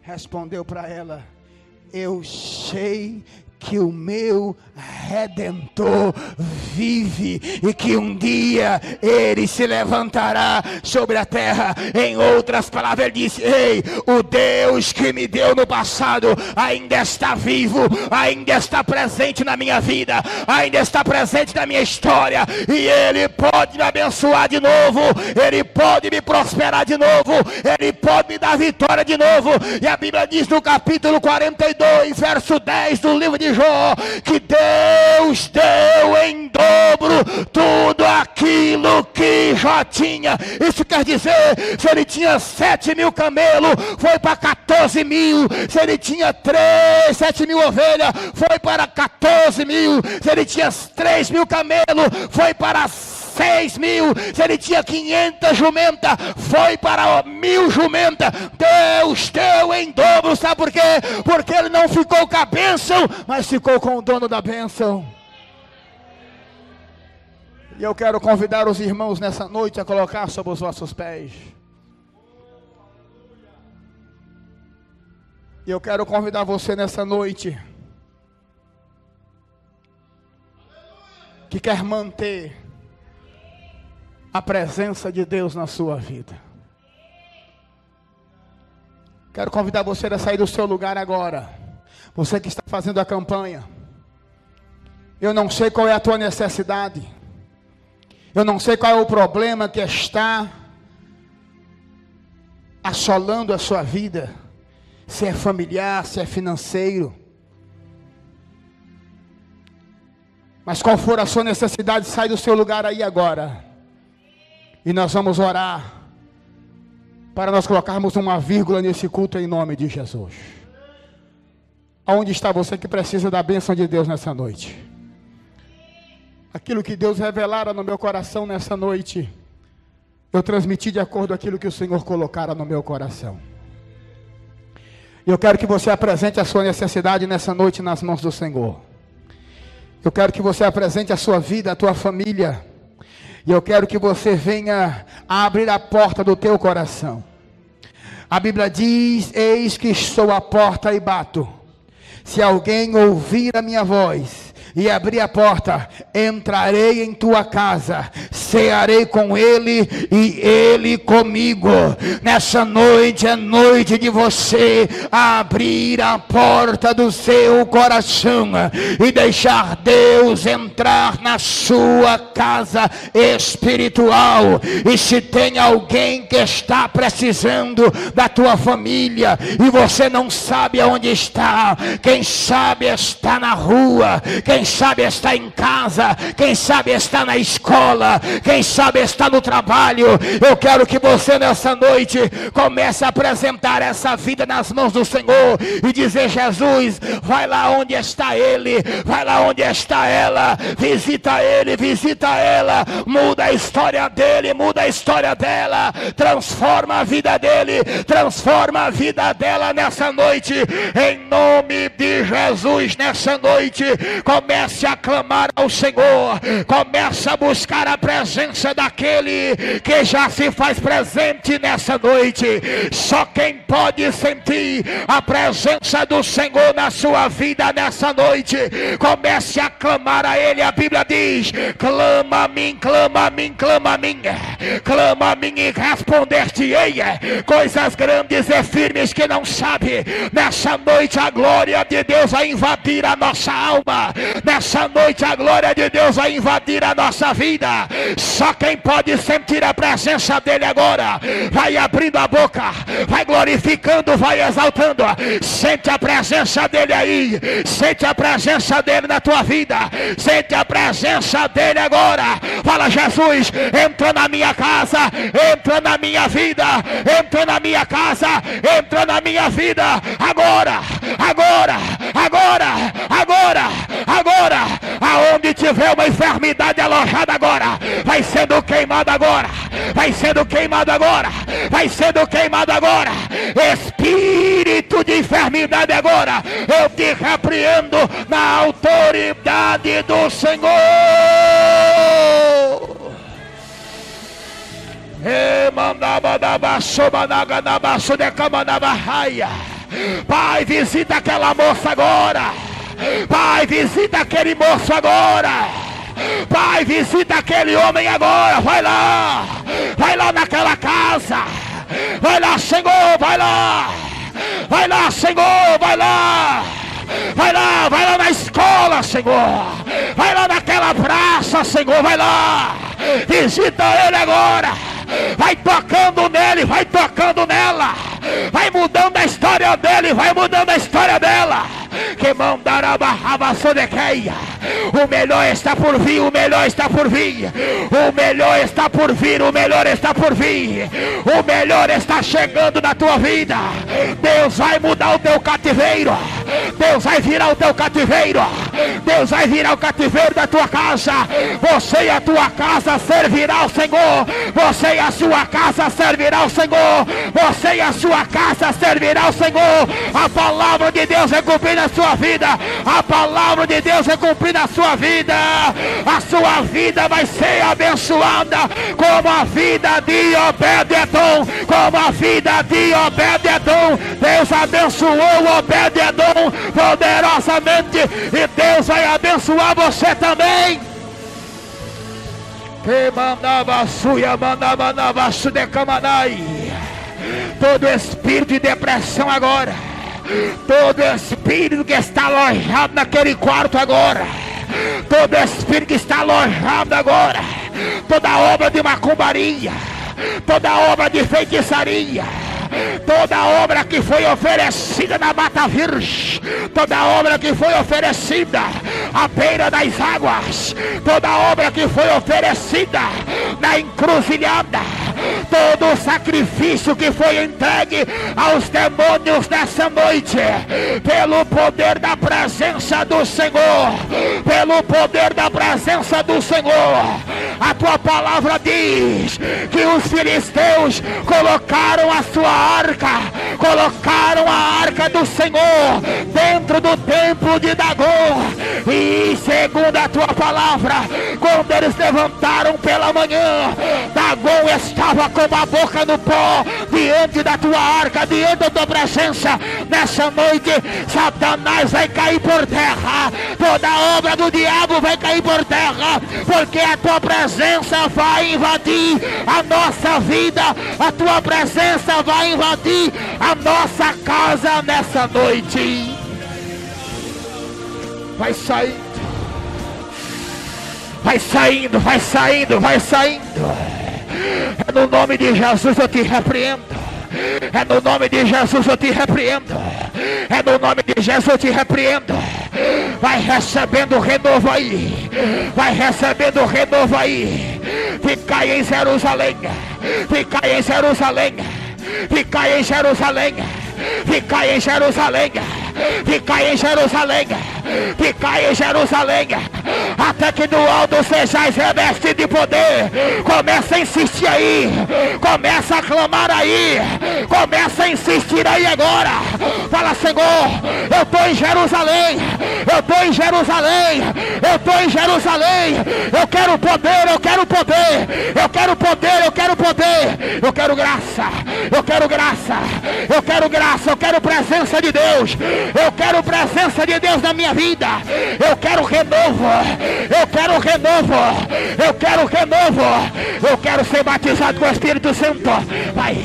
respondeu para ela: eu sei que o meu Redentor vive e que um dia ele se levantará sobre a terra. Em outras palavras, ele disse: ei, o Deus que me deu no passado ainda está vivo, ainda está presente na minha vida, ainda está presente na minha história, e ele pode me abençoar de novo, ele pode me prosperar de novo, ele pode me dar vitória de novo. E a Bíblia diz no capítulo 42, verso 10 do livro de Jó, que Deus deu em dobro tudo aquilo que Jó tinha. Isso quer dizer, se ele tinha 7.000 camelos, foi para 14.000. Se ele tinha 7.000 ovelhas, foi para 14.000. Se ele tinha 3.000 camelos, foi para 6.000. Se ele tinha 500 jumentas, foi para 1.000 jumentas. Deus deu em dobro. Sabe por quê? Porque ele não ficou com a bênção, mas ficou com o dono da bênção. E eu quero convidar os irmãos nessa noite a colocar sobre os vossos pés. E eu quero convidar você nessa noite que quer manter a presença de Deus na sua vida. Quero convidar você a sair do seu lugar agora. Você que está fazendo a campanha. Eu não sei qual é a tua necessidade. Eu não sei qual é o problema que está assolando a sua vida. Se é familiar, se é financeiro. Mas qual for a sua necessidade, sai do seu lugar aí agora. E nós vamos orar para nós colocarmos uma vírgula nesse culto em nome de Jesus. Aonde está você que precisa da bênção de Deus nessa noite? Aquilo que Deus revelara no meu coração nessa noite, eu transmiti de acordo com aquilo que o Senhor colocara no meu coração. Eu quero que você apresente a sua necessidade nessa noite nas mãos do Senhor. Eu quero que você apresente a sua vida, a tua família. E eu quero que você venha a abrir a porta do teu coração. A Bíblia diz: eis que estou à porta e bato. Se alguém ouvir a minha voz e abrir a porta, entrarei em tua casa, cearei com ele e ele comigo. Nessa noite é noite de você abrir a porta do seu coração e deixar Deus entrar na sua casa espiritual. E se tem alguém que está precisando da tua família e você não sabe aonde está, quem sabe está na rua, quem sabe está em casa, quem sabe está na escola, quem sabe está no trabalho, eu quero que você nessa noite comece a apresentar essa vida nas mãos do Senhor e dizer: Jesus, vai lá onde está ele, vai lá onde está ela, visita ele, visita ela, muda a história dele, muda a história dela, transforma a vida dele, transforma a vida dela nessa noite, em nome de Jesus. Nessa noite comece a clamar ao Senhor, comece a buscar a presença daquele que já se faz presente nessa noite. Só quem pode sentir a presença do Senhor na sua vida nessa noite, comece a clamar a ele. A Bíblia diz: clama a mim, clama a mim, clama a mim, clama a mim e responder-te-ei coisas grandes e firmes que não sabe. Nessa noite a glória de Deus vai invadir a nossa alma, nessa noite a glória de Deus vai invadir a nossa vida. Só quem pode sentir a presença dele agora, vai abrindo a boca, vai glorificando, vai exaltando. Sente a presença dele aí, sente a presença dele na tua vida, sente a presença dele agora. Fala: Jesus, entra na minha casa, entra na minha vida, entra na minha casa, entra na minha vida, agora, agora, agora, agora, agora. Aonde tiver uma enfermidade alojada agora, vai sendo queimado agora, vai sendo queimado agora, vai sendo queimado agora. Espírito de enfermidade agora, eu te repreendo na autoridade do Senhor. Pai, visita aquela moça agora. Pai, visita aquele moço agora. Pai, visita aquele homem agora. Vai lá naquela casa. Vai lá, Senhor, vai lá. Vai lá, Senhor, vai lá. Vai lá na escola, Senhor. Vai lá naquela praça, Senhor, vai lá. Visita ele agora. Vai tocando nele, vai tocando nela. Vai mudando a história dele, vai mudando a história dela. Que mandará barrava sodequeia. O melhor está por vir, o melhor está por vir. O melhor está por vir, o melhor está por vir. O melhor está chegando na tua vida. Deus vai mudar o teu cativeiro. Deus vai virar o teu cativeiro. Deus vai virar o cativeiro da tua casa. Você e a tua casa servirá ao Senhor. Você e a sua casa servirá ao Senhor. Você e a sua casa servirá ao Senhor. A palavra de Deus é cumprida na sua vida. A palavra de Deus é cumprida na sua vida. A sua vida vai ser abençoada como a vida de Obed-edom. Como a vida de Obed-edom. Deus abençoou Obed-edom poderosamente, e Deus vai abençoar você também. Que mandava suia, mandava sudecamanai. Todo espírito de depressão agora, todo espírito que está alojado naquele quarto agora, todo espírito que está alojado agora, toda obra de macumbaria, toda obra de feitiçaria, toda obra que foi oferecida na Mata Virgem, toda obra que foi oferecida à beira das águas, toda obra que foi oferecida na encruzilhada, todo o sacrifício que foi entregue aos demônios nessa noite, pelo poder da presença do Senhor, pelo poder da presença do Senhor. A tua palavra diz que os filisteus colocaram a sua arca, colocaram a arca do Senhor dentro do templo de Dagom, e segundo a tua palavra, quando eles levantaram pela manhã, Dagom estava com a boca no pó, diante da tua arca, diante da tua presença. Nessa noite, Satanás vai cair por terra, toda obra do diabo vai cair por terra, porque a tua presença vai invadir a nossa vida, a tua presença vai invadir a nossa casa nessa noite. Vai saindo, vai saindo, vai saindo, vai saindo. É no nome de Jesus eu te repreendo. É no nome de Jesus eu te repreendo. É no nome de Jesus eu te repreendo. Vai recebendo renovo aí. Vai recebendo renovo aí. Ficai em Jerusalém. Ficai em Jerusalém. Ficai em Jerusalém. Ficai em Jerusalém. Ficai em Jerusalém. Ficai em Jerusalém. Até que do alto sejais revestidos de poder. Começa a insistir aí. Começa a clamar aí. Começa a insistir aí agora. Fala: Senhor, eu estou em Jerusalém. Eu estou em Jerusalém. Eu estou em Jerusalém. Eu quero poder, eu quero poder. Eu quero poder, eu quero poder. Eu quero graça. Eu quero graça. Eu quero graça. Eu quero presença de Deus. Eu quero presença de Deus na minha vida. Eu quero renovo. Eu quero renovo. Eu quero renovo. Eu quero ser batizado com o Espírito Santo. Vai,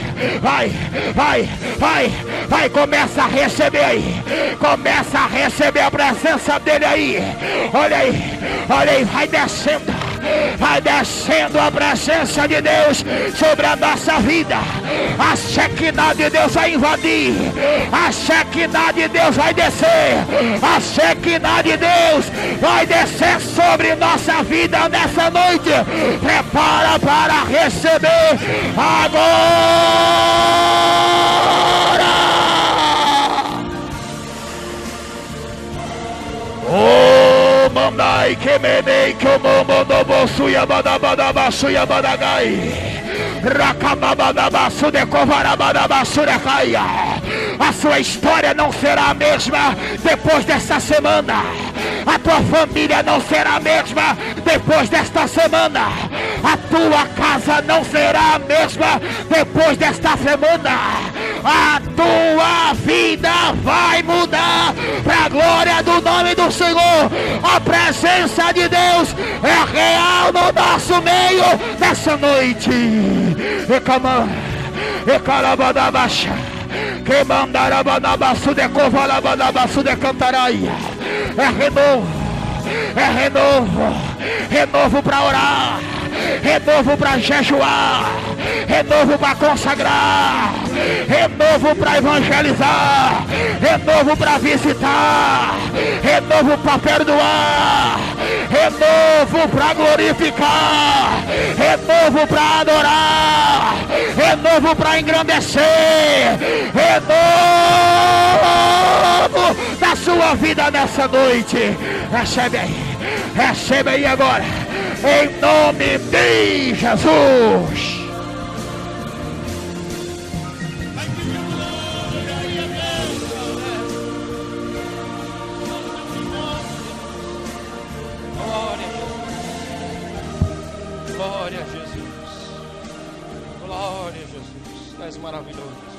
vai, vai, vai, vai. Começa a receber aí. Começa a receber a presença dele aí. Olha aí, olha aí. Vai descendo. Vai descendo a presença de Deus sobre a nossa vida. A Shekinah de Deus vai invadir. A Shekinah de Deus vai descer. A Shekinah de Deus vai descer sobre nossa vida nessa noite. Prepara para receber agora. Oh, mandai que menei que o momo do bolso e abadabadabaço e abadagai. Racababadabaço de covarabadabaço de caia. A sua história não será a mesma depois desta semana. A tua família não será a mesma depois desta semana. A tua casa não será a mesma depois desta semana. A tua vida vai mudar para a glória do nome do Senhor. A presença de Deus é real no nosso meio nessa noite. E calabadabaxa. Que mandarabanabaçu de covalabanabaçu de cantaraia. É renovo. É renovo. Renovo para orar. Renovo para jejuar. Renovo para consagrar. Renovo para evangelizar. Renovo para visitar. Renovo para perdoar. Renovo para glorificar. Renovo para adorar. Renovo para engrandecer. Renovo da sua vida nessa noite. Recebe aí. Recebe aí agora. Em nome de Jesus. Glória a Jesus. Glória a Jesus. Tu és maravilhoso.